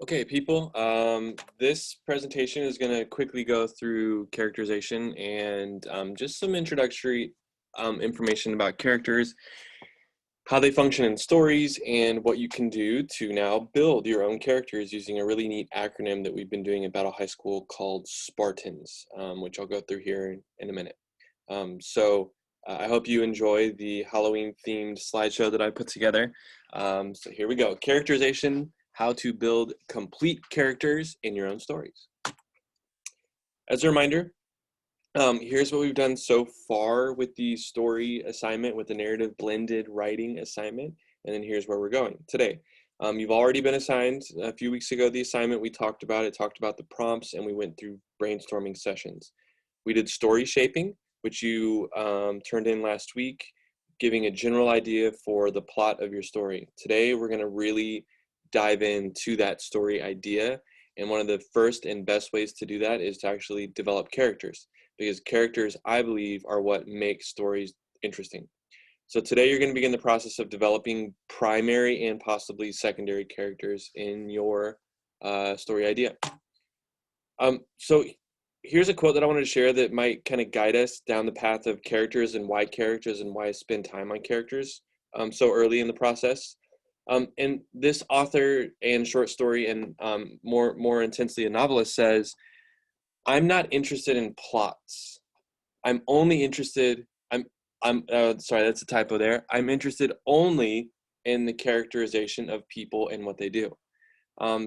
Okay, people, this presentation is going to quickly go through characterization and just some introductory information about characters, how they function in stories, and what you can do to now build your own characters using a really neat acronym that we've been doing at Battle High School called SPARTANS, which I'll go through here in a minute. I hope you enjoy the Halloween-themed slideshow that I put together. So here we go. Characterization, how to build complete characters in your own stories. As a reminder, here's what we've done so far with the story assignment, with the narrative blended writing assignment, and then here's where we're going today. You've already been assigned a few weeks ago the assignment. We talked about the prompts, and we went through brainstorming sessions. We did story shaping, which you turned in last week, giving a general idea for the plot of your story. Today, we're going to really dive into that story idea. And one of the first and best ways to do that is to actually develop characters, because characters, I believe, are what make stories interesting. So today you're going to begin the process of developing primary and possibly secondary characters in your story idea. So here's a quote that I wanted to share that might kind of guide us down the path of characters and why spend time on characters so early in the process. And this author and short story and more intensely a novelist says, "I'm not interested in plots. I'm only interested, sorry, that's a typo there. I'm interested only in the characterization of people and what they do."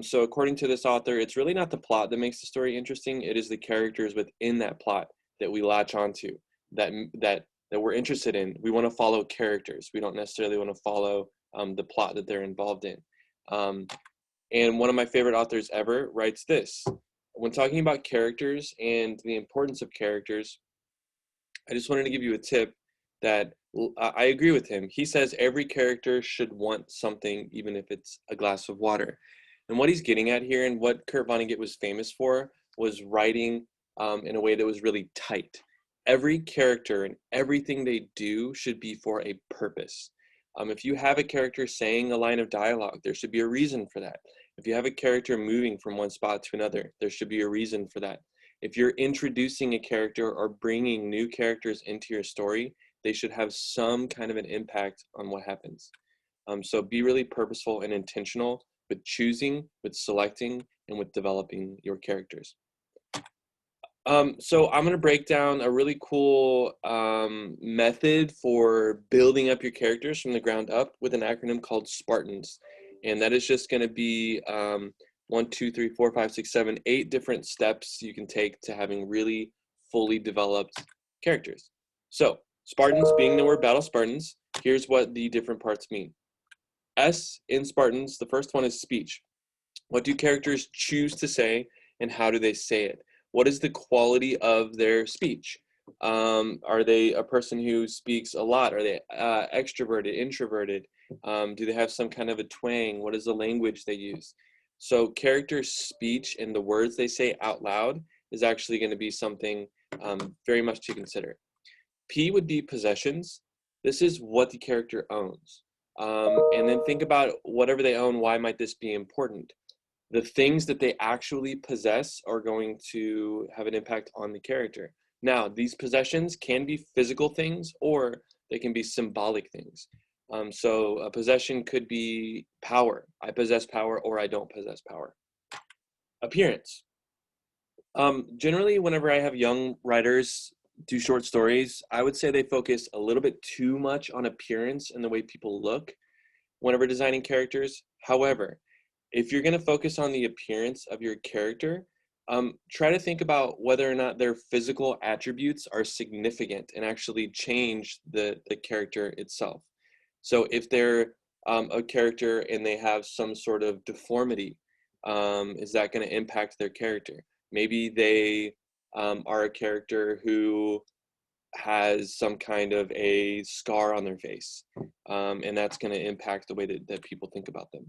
So according to this author, it's really not the plot that makes the story interesting. It is the characters within that plot that we latch onto, that we're interested in. We want to follow characters. We don't necessarily want to follow the plot that they're involved in. And one of my favorite authors ever writes this: when talking about characters and the importance of characters, I just wanted to give you a tip that I agree with him. He says every character should want something, even if it's a glass of water. And what he's getting at here, and what Kurt Vonnegut was famous for, was writing in a way that was really tight. Every character and everything they do should be for a purpose. If you have a character saying a line of dialogue, there should be a reason for that. If you have a character moving from one spot to another, there should be a reason for that. If you're introducing a character or bringing new characters into your story, they should have some kind of an impact on what happens. So be really purposeful and intentional with choosing, with selecting, and with developing your characters. So I'm going to break down a really cool method for building up your characters from the ground up with an acronym called SPARTANS. And that is just going to be 1, 2, 3, 4, 5, 6, 7, 8 different steps you can take to having really fully developed characters. So Spartans, being that we're battle Spartans, here's what the different parts mean. S in Spartans, the first one is speech. What do characters choose to say, and how do they say it? What is the quality of their speech? Are they a person who speaks a lot? Are they extroverted, introverted? Do they have some kind of a twang? What is the language they use? So character speech and the words they say out loud is actually going to be something very much to consider. P would be possessions. This is what the character owns. And then think about whatever they own, why might this be important? The things that they actually possess are going to have an impact on the character. Now, these possessions can be physical things, or they can be symbolic things. So a possession could be power. I possess power, or I don't possess power. Appearance. Generally, whenever I have young writers do short stories, I would say they focus a little bit too much on appearance and the way people look whenever designing characters. However, if you're going to focus on the appearance of your character, try to think about whether or not their physical attributes are significant and actually change the character itself. So if they're a character and they have some sort of deformity, is that going to impact their character? Maybe they are a character who has some kind of a scar on their face, and that's going to impact the way that people think about them.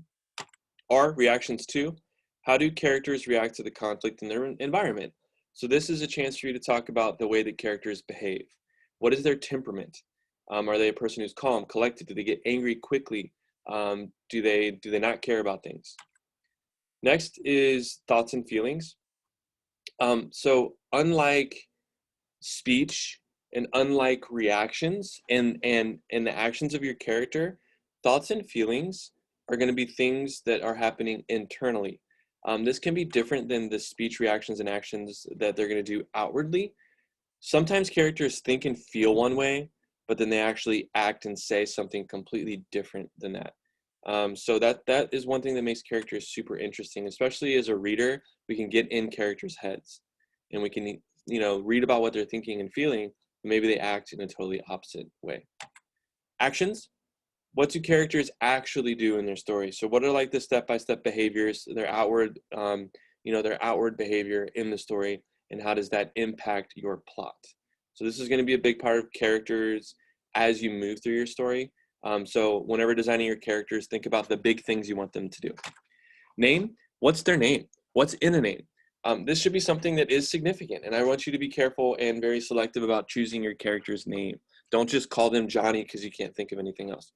R, reactions to. How do characters react to the conflict in their environment? So this is a chance for you to talk about the way that characters behave. What is their temperament? Are they a person who's calm, collected? Do they get angry quickly? Do they not care about things? Next is thoughts and feelings. So unlike speech and unlike reactions and the actions of your character, thoughts and feelings are going to be things that are happening internally. This can be different than the speech, reactions, and actions that they're going to do outwardly. Sometimes characters think and feel one way, but then they actually act and say something completely different than that. So that is one thing that makes characters super interesting, especially as a reader. We can get in characters' heads, and we can read about what they're thinking and feeling. Maybe they act in a totally opposite way. Actions. What do characters actually do in their story? So what are like the step-by-step behaviors, their outward, their outward behavior in the story, and how does that impact your plot? So this is going to be a big part of characters as you move through your story. So whenever designing your characters, think about the big things you want them to do. Name. What's their name? What's in a name? This should be something that is significant, and I want you to be careful and very selective about choosing your character's name. Don't just call them Johnny because you can't think of anything else.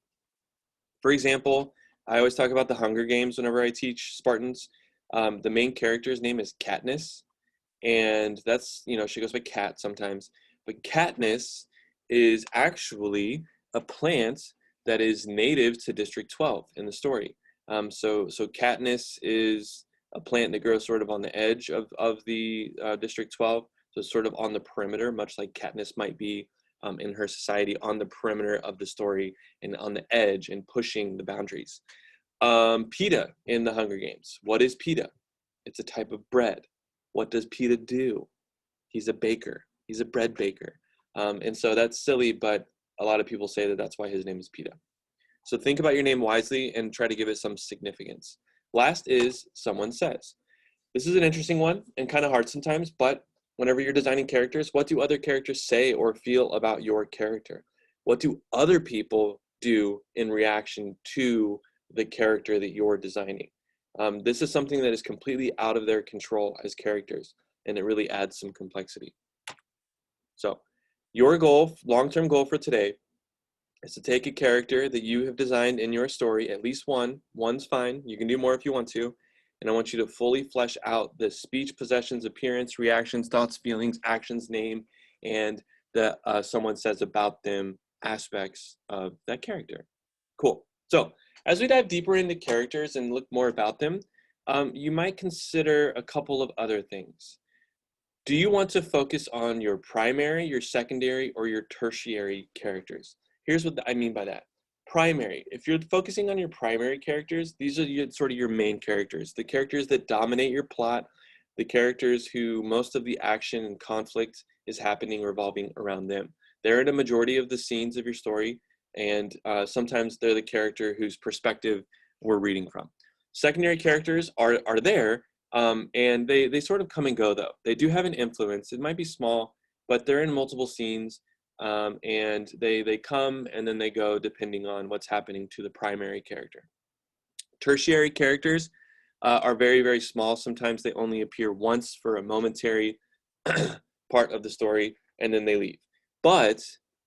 For example, I always talk about the Hunger Games whenever I teach Spartans. The main character's name is Katniss, and that's, she goes by Kat sometimes. But Katniss is actually a plant that is native to District 12 in the story. So Katniss is a plant that grows sort of on the edge of the District 12, so sort of on the perimeter, much like Katniss might be in her society, on the perimeter of the story and on the edge and pushing the boundaries. Pita in the Hunger Games. What is pita? It's a type of bread. What does pita do? He's a baker. He's a bread baker. And so that's silly, but a lot of people say that that's why his name is Pita. So think about your name wisely and try to give it some significance. Last is someone says. This is an interesting one and kind of hard sometimes, but whenever you're designing characters, what do other characters say or feel about your character? What do other people do in reaction to the character that you're designing? This is something that is completely out of their control as characters, and it really adds some complexity. So your goal, long-term goal for today, is to take a character that you have designed in your story, at least one's fine, you can do more if you want to, and I want you to fully flesh out the speech, possessions, appearance, reactions, thoughts, feelings, actions, name, and the someone says about them aspects of that character. Cool. So as we dive deeper into characters and look more about them, you might consider a couple of other things. Do you want to focus on your primary, your secondary, or your tertiary characters? Here's what I mean by that. Primary, if you're focusing on your primary characters, these are sort of your main characters, the characters that dominate your plot, the characters who most of the action and conflict is happening revolving around them. They're in a majority of the scenes of your story, and sometimes they're the character whose perspective we're reading from. Secondary characters are there, and they sort of come and go, though. They do have an influence. It might be small, but they're in multiple scenes, and they come and then they go depending on what's happening to the primary character. Tertiary characters are very, very small. Sometimes they only appear once for a momentary part of the story, and then they leave. But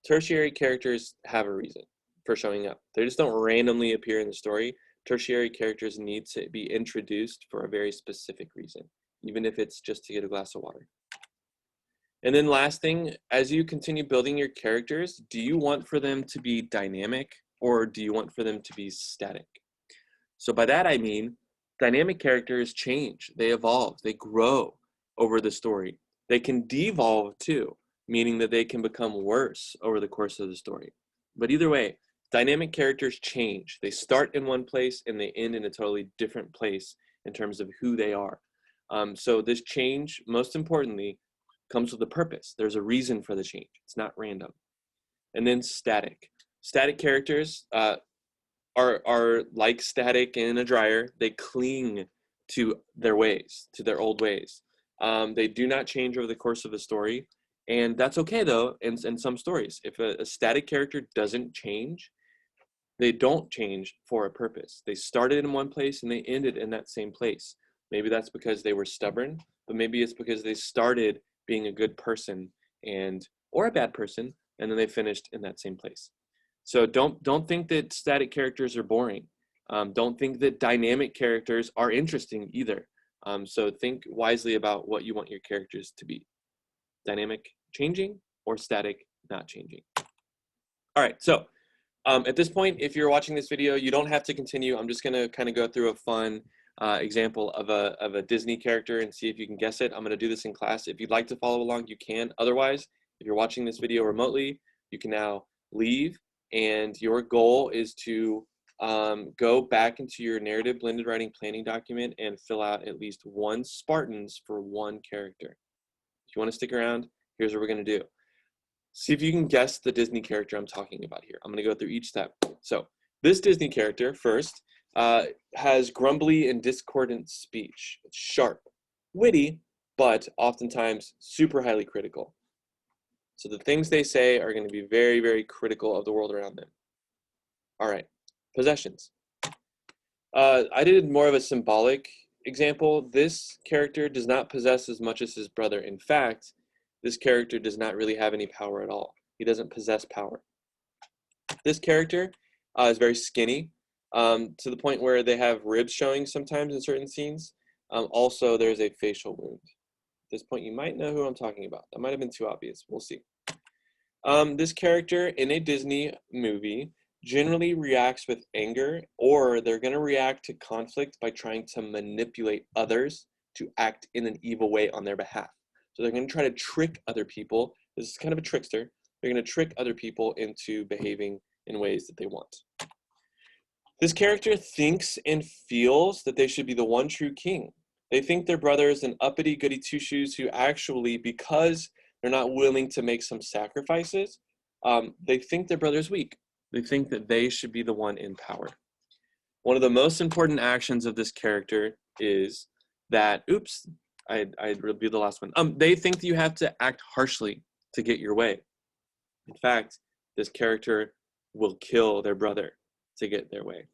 tertiary characters have a reason for showing up. They just don't randomly appear in the story. Tertiary characters need to be introduced for a very specific reason, even if it's just to get a glass of water. And then last thing, as you continue building your characters, do you want for them to be dynamic or do you want for them to be static? So by that I mean, dynamic characters change, they evolve, they grow over the story. They can devolve too, meaning that they can become worse over the course of the story. But either way, dynamic characters change. They start in one place and they end in a totally different place in terms of who they are. So this change, most importantly, comes with a purpose. There's a reason for the change. It's not random. And then static. Static characters are like static in a dryer. They cling to their ways, to their old ways. They do not change over the course of the story. And that's okay, though, in some stories. If a static character doesn't change, they don't change for a purpose. They started in one place and they ended in that same place. Maybe that's because they were stubborn, but maybe it's because they started being a good person or a bad person, and then they finished in that same place. So don't think that static characters are boring. Don't think that dynamic characters are interesting either. So think wisely about what you want your characters to be. Dynamic, changing, or static, not changing. All right, so at this point, if you're watching this video, you don't have to continue. I'm just gonna kind of go through a fun example of a Disney character and see if you can guess it. I'm gonna do this in class. If you'd like to follow along, you can. Otherwise, if you're watching this video remotely, you can now leave, and your goal is to go back into your narrative blended writing planning document and fill out at least one Spartans for one character. If you want to stick around, here's what we're gonna do. See if you can guess the Disney character I'm talking about here. I'm going to go through each step. So this Disney character first has grumbly and discordant speech. It's sharp, witty, but oftentimes super highly critical. So the things they say are going to be very, very critical of the world around them. All right, possessions. I did more of a symbolic example. This character does not possess as much as his brother. In fact, this character does not really have any power at all. He doesn't possess power. This character is very skinny, to the point where they have ribs showing sometimes in certain scenes. Also, there's a facial wound. At this point, you might know who I'm talking about. That might have been too obvious. We'll see. This character in a Disney movie generally reacts with anger, or they're going to react to conflict by trying to manipulate others to act in an evil way on their behalf. So they're going to try to trick other people. This is kind of a trickster. They're going to trick other people into behaving in ways that they want. This character thinks and feels that they should be the one true king. They think their brother is an uppity goody two-shoes who actually, because they're not willing to make some sacrifices, they think their brother is weak. They think that they should be the one in power. One of the most important actions of this character is that, oops, I'd be the last one. They think that you have to act harshly to get your way. In fact, this character will kill their brother to get their way.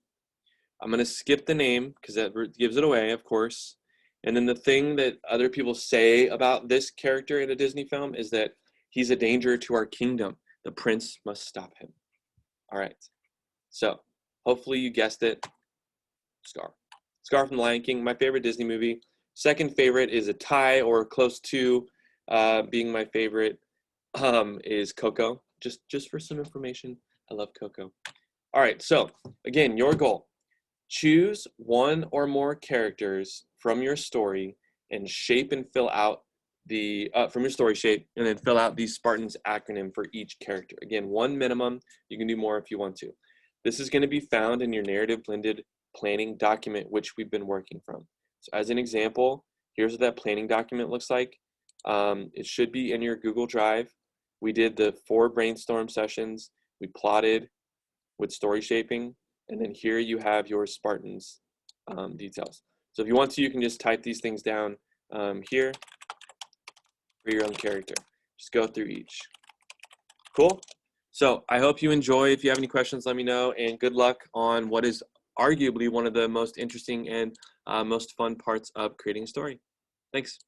I'm going to skip the name because that gives it away, of course. And then the thing that other people say about this character in a Disney film is that he's a danger to our kingdom. The prince must stop him. All right. So hopefully you guessed it. Scar. Scar from The Lion King, my favorite Disney movie. Second favorite is a tie or close to being my favorite is Coco. Just for some information, I love Coco. All right, so again, your goal. Choose one or more characters from your story and shape and fill out the, from your story shape, and then fill out the Spartans acronym for each character. Again, one minimum. You can do more if you want to. This is going to be found in your narrative blended planning document, which we've been working from. So as an example, here's what that planning document looks like. It should be in your Google Drive. We did the 4 brainstorm sessions. We plotted with story shaping. And then here you have your Spartans details. So if you want to, you can just type these things down here for your own character. Just go through each. Cool? So I hope you enjoy. If you have any questions, let me know. And good luck on what is arguably one of the most interesting and most fun parts of creating a story. Thanks.